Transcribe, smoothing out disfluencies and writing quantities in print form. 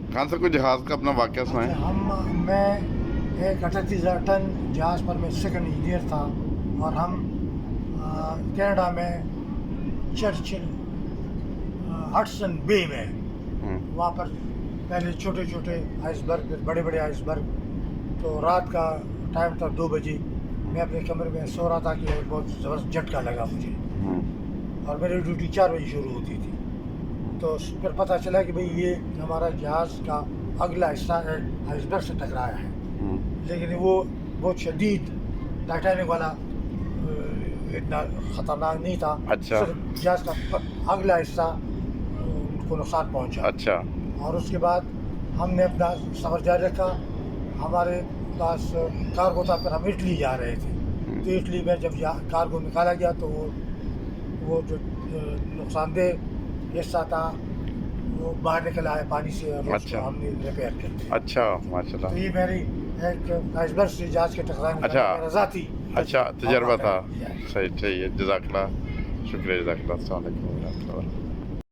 खान साहब कोई जहाज़ का अपना वाक़या सुनाएं। मैं एक 38,000 टन जहाज़ पर मैं सेकंड इंजीनियर था और हम कनाडा में चर्चिल हडसन बे में वहाँ पर पहले छोटे छोटे आइसबर्ग फिर बड़े बड़े आइसबर्ग। तो रात का टाइम था 2 बजे, मैं अपने कमरे में सो रहा था कि एक बहुत ज़बरदस्त झटका लगा मुझे और मेरी ड्यूटी 4 बजे शुरू होती थी। तो फिर पता चला कि भाई ये हमारा जहाज़ का अगला हिस्सा आइसबर्ग से टकराया है, लेकिन वो बहुत शदीद टाइटैनिक वाला इतना ख़तरनाक नहीं था। अच्छा। सिर्फ जहाज़ का अगला हिस्सा उनको नुकसान पहुंचा। अच्छा। और उसके बाद हमने अपना सफ़र जारी रखा। हमारे पास कार्गो था, फिर हम इटली जा रहे थे। तो इटली में जब कार्गो निकाला गया तो वो जो नुकसानदेह हिस्सा था वो बाहर निकल आया पानी से और उसको हमने रिपेयर कर दिया। अच्छा माशाल्लाह। तो ये मेरी एक आइसबर्ग से जहाज़ के टकराने का मेरा ज़ाती अच्छा तजर्बा था। सही है, जज़ाकल्लाह, शुक्रिया, जज़ाकल्लाह, अस्सलाम वालेकुम।